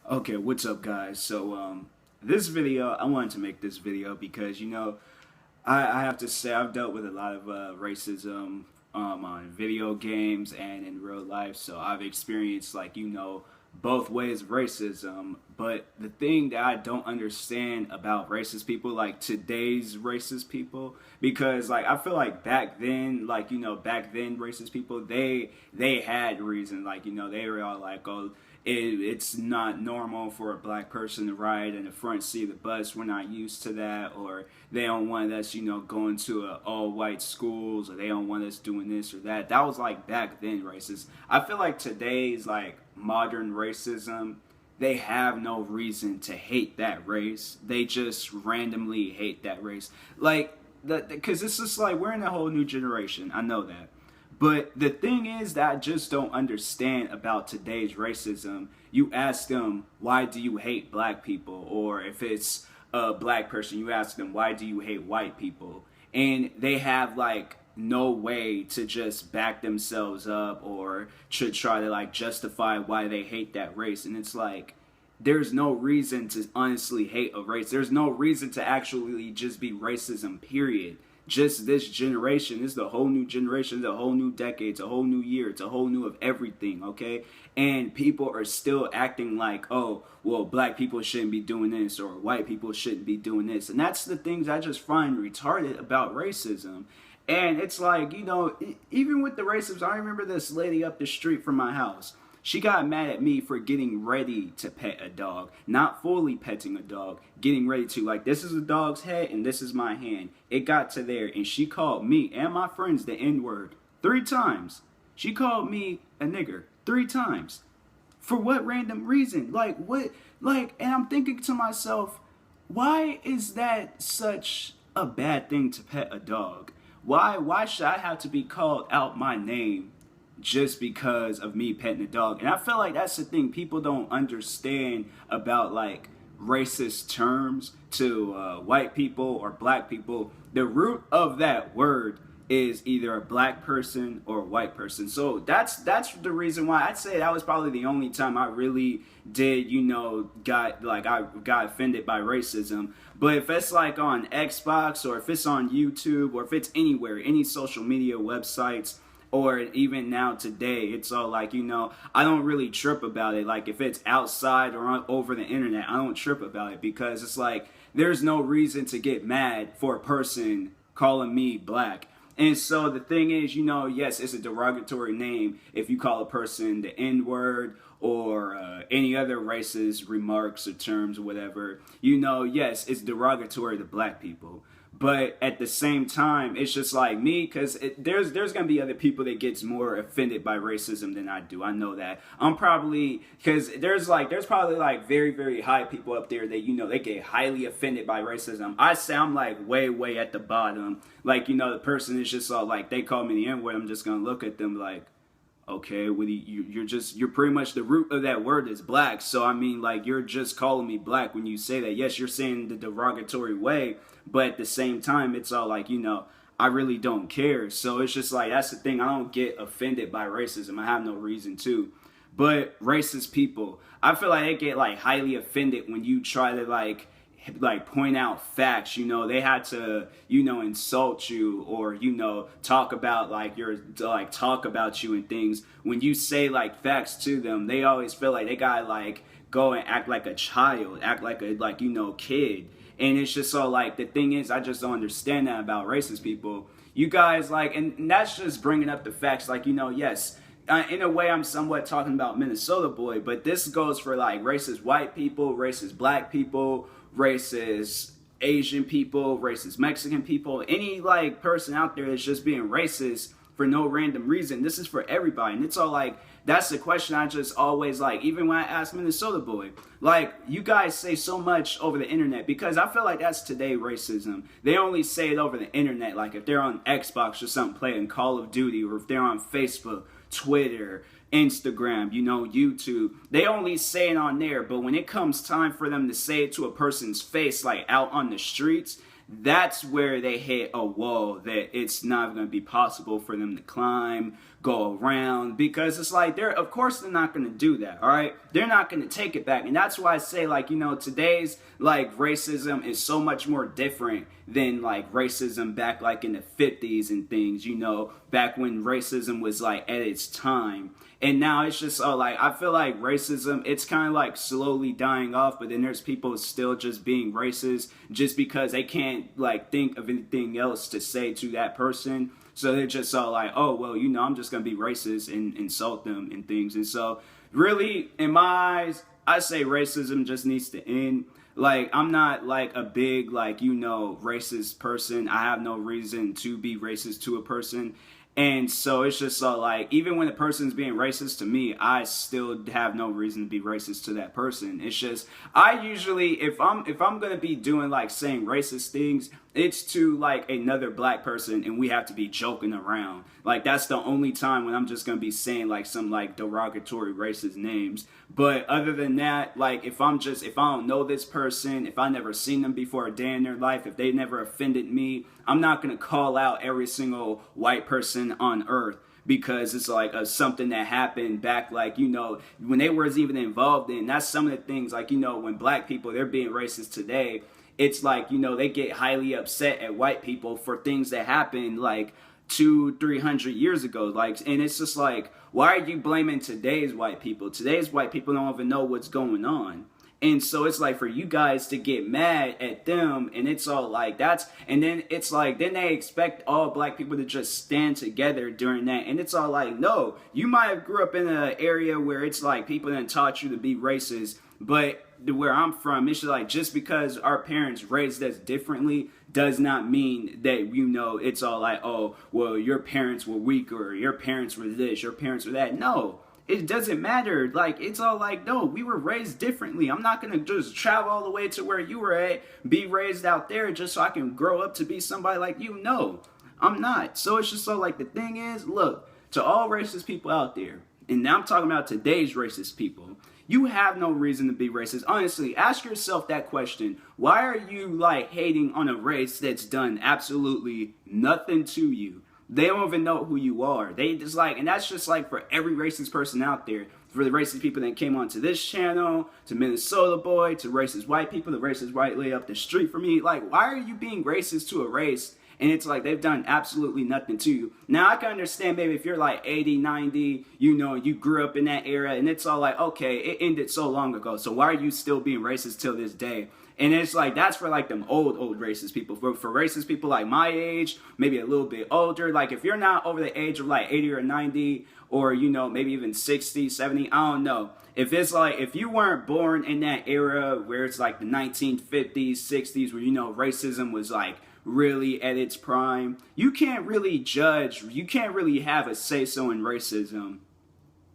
Okay, what's up, guys? This video, I wanted to make this video because I have to say I've dealt with a lot of racism on video games and in real life. So I've experienced both ways of racism. But the thing that I don't understand about racist people, like today's racist people, because I feel like back then, back then racist people, they had reason, they were all like, oh, it's not normal for a black person to ride in the front seat of the bus. We're not used to that. Or they don't want us, going to all white schools, or they don't want us doing this or that. That was like back then racist. I feel like today's modern racism, they have no reason to hate that race. They just randomly hate that race. Because it's just we're in a whole new generation. I know that. But the thing is that I just don't understand about today's racism. You ask them, why do you hate black people? Or if it's a black person, you ask them, why do you hate white people? And they have no way to just back themselves up or to try to justify why they hate that race. And it's there's no reason to honestly hate a race. There's no reason to actually just be racism, period. Just this generation, this is the whole new generation, it's a whole new decade, it's a whole new year, it's a whole new of everything, okay? And people are still acting like, oh, well, black people shouldn't be doing this, or white people shouldn't be doing this. And that's the things I just find retarded about racism. And it's even with the racism, I remember this lady up the street from my house. She got mad at me for getting ready to pet a dog. Not fully petting a dog. Getting ready to. This is a dog's head and this is my hand. It got to there and she called me and my friends the N-word 3 times. She called me a nigger 3 times. For what random reason? And I'm thinking to myself, why is that such a bad thing to pet a dog? Why should I have to be called out my name just because of me petting a dog? And I feel like that's the thing people don't understand about racist terms to white people or black people. The root of that word is either a black person or a white person. So that's the reason why I'd say that was probably the only time I really did, I got offended by racism. But if it's on Xbox, or if it's on YouTube, or if it's anywhere, any social media websites, or even now today, it's all I don't really trip about it. If it's outside or over the internet, I don't trip about it because it's there's no reason to get mad for a person calling me black. And so the thing is, yes, it's a derogatory name if you call a person the N-word or any other racist remarks or terms or whatever. Yes, it's derogatory to black people. But at the same time, it's just me, because there's going to be other people that gets more offended by racism than I do. I know that. I'm probably, because there's probably very, very high people up there that, they get highly offended by racism. I sound way, way at the bottom. The person is just all they call me the N-word. I'm just going to look at them okay, well, you're pretty much the root of that word is black. So, you're just calling me black when you say that. Yes, you're saying the derogatory way, but at the same time, it's all I really don't care. So it's just that's the thing. I don't get offended by racism. I have no reason to. But racist people, I feel they get highly offended when you try to point out facts. They had to insult you or talk about your talk about you and things. When you say facts to them, they always feel they gotta go and act like a child, act like a kid. And it's just so the thing is, I just don't understand that about racist people. You guys and that's just bringing up the facts. Yes, in a way, I'm somewhat talking about Minnesota boy, but this goes for racist white people, racist black people, racist Asian people, racist Mexican people, any person out there that's just being racist for no random reason. This is for everybody. And it's all that's the question I just always even when I ask Minnesota boy, you guys say so much over the internet, because I feel that's today racism. They only say it over the internet, if they're on Xbox or something playing Call of Duty, or if they're on Facebook, Twitter, Instagram, YouTube. They only say it on there, but when it comes time for them to say it to a person's face, out on the streets, that's where they hit a wall that it's not going to be possible for them to climb, go around, because it's like of course they're not going to do that. All right, they're not going to take it back. And that's why I say, like, you know, today's like racism is so much more different than like racism back like in the 50s and things, you know, back when racism was like at its time. And now it's just like, I feel like racism, it's kind of like slowly dying off, but then there's people still just being racist just because they can't like think of anything else to say to that person. So they're just all like, oh, well, you know, I'm just going to be racist and insult them and things. And so really, in my eyes, I say racism just needs to end. Like, I'm not like a big, like, you know, racist person. I have no reason to be racist to a person. And so it's just so like, even when a person's being racist to me, I still have no reason to be racist to that person. It's just, I usually, if I'm going to be doing like saying racist things, it's to like another black person and we have to be joking around. Like, that's the only time when I'm just going to be saying like some like derogatory racist names. But other than that, like if I don't know this person, if I never seen them before a day in their life, if they never offended me, I'm not going to call out every single white person on earth because it's like something that happened back, like, you know, when they was even involved in. That's some of the things, like, you know, when black people, they're being racist today, it's like, you know, they get highly upset at white people for things that happened like 200-300 years ago. Like, and it's just like, why are you blaming today's white people? Today's white people don't even know what's going on. And so it's like for you guys to get mad at them, and it's all like that's, and then it's like, then they expect all black people to just stand together during that. And it's all like, no, you might have grew up in an area where it's like people didn't taught you to be racist, but where I'm from, it's like just because our parents raised us differently does not mean that, you know, it's all like, oh, well, your parents were weak or your parents were this, your parents were that. No. It doesn't matter. Like, it's all like, no, we were raised differently. I'm not going to just travel all the way to where you were at, be raised out there just so I can grow up to be somebody like you. No, I'm not. So it's just so like, the thing is, look, to all racist people out there, and now I'm talking about today's racist people, you have no reason to be racist. Honestly, ask yourself that question. Why are you like hating on a race that's done absolutely nothing to you? They don't even know who you are. They just like, and that's just like for every racist person out there, for the racist people that came onto this channel, to Minnesota Boy, to racist white people, the racist white lady up the street from me. Like, why are you being racist to a race? And it's like, they've done absolutely nothing to you. Now, I can understand maybe if you're like 80, 90, you know, you grew up in that era, and it's all like, okay, it ended so long ago, so why are you still being racist till this day? And it's like, that's for like them old racist people. For racist people like my age, maybe a little bit older, like if you're not over the age of like 80 or 90, or, you know, maybe even 60, 70, I don't know. If it's like, if you weren't born in that era where it's like the 1950s, 60s, where, you know, racism was like really at its prime, you can't really judge, you can't really have a say-so in racism.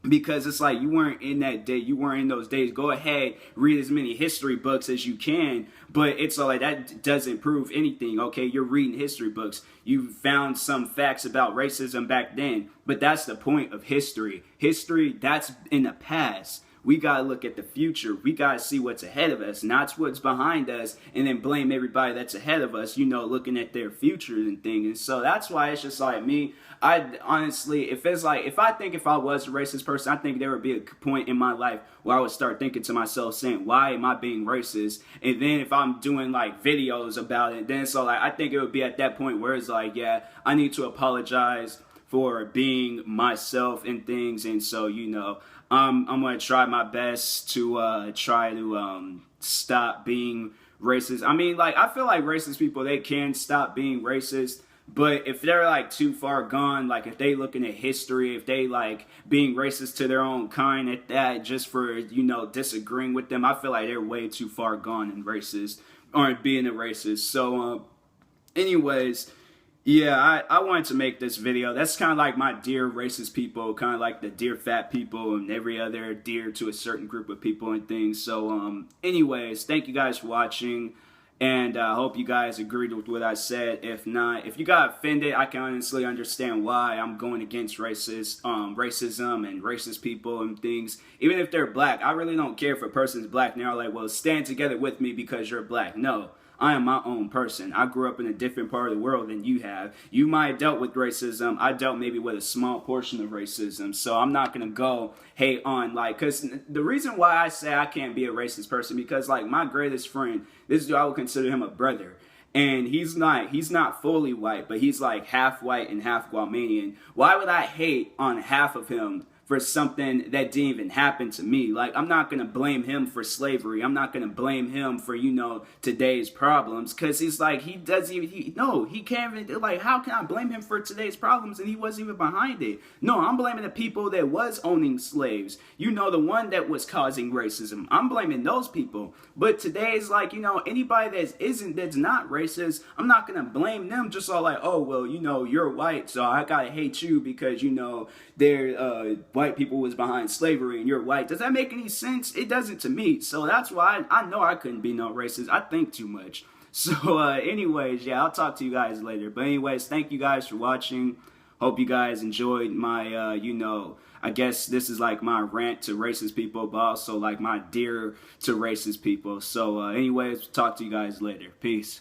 Because it's like, you weren't in that day, you weren't in those days. Go ahead, read as many history books as you can, but it's all like, that doesn't prove anything. Okay, you're reading history books, you found some facts about racism back then, but that's the point of history. History, that's in the past. We gotta look at the future. We gotta see what's ahead of us, not what's behind us, and then blame everybody that's ahead of us, you know, looking at their future and things. And so that's why it's just like me. I honestly, if it's like, if I was a racist person, I think there would be a point in my life where I would start thinking to myself, saying, why am I being racist? And then if I'm doing like videos about it, then so like, I think it would be at that point where it's like, yeah, I need to apologize for being myself and things. And so, you know, I'm going to try my best to stop being racist. I mean, like, I feel like racist people, they can stop being racist. But if they're like too far gone, like if they looking at history, if they like being racist to their own kind at that, just for, you know, disagreeing with them, I feel like they're way too far gone and racist, or being a racist. So, anyways, yeah, I wanted to make this video. That's kind of like my dear racist people, kind of like the dear fat people and every other dear to a certain group of people and things. So, anyways, thank you guys for watching. And I hope you guys agreed with what I said. If not, if you got offended, I can honestly understand why I'm going against racism and racist people and things. Even if they're black, I really don't care if a person's black and they're like, well, stand together with me because you're black. No, I am my own person. I grew up in a different part of the world than you have. You might have dealt with racism. I dealt maybe with a small portion of racism. So I'm not going to go hate on, like, because the reason why I say I can't be a racist person, because, like, my greatest friend, this dude, I would consider him a brother. And he's not fully white, but he's like half white and half Guamanian. Why would I hate on half of him for something that didn't even happen to me? Like, I'm not going to blame him for slavery. I'm not going to blame him for, today's problems. Because he's like, he can't even, like, how can I blame him for today's problems and he wasn't even behind it? No, I'm blaming the people that was owning slaves. The one that was causing racism. I'm blaming those people. But today's like, anybody that's not racist, I'm not going to blame them just all like, oh, well, you're white, so I got to hate you because, they're, white people was behind slavery and you're white. Does that make any sense? It doesn't to me. So that's why I know I couldn't be no racist. I think too much. So anyways, yeah, I'll talk to you guys later. But anyways, thank you guys for watching. Hope you guys enjoyed my, I guess this is like my rant to racist people, but also like my dear to racist people. So anyways, talk to you guys later. Peace.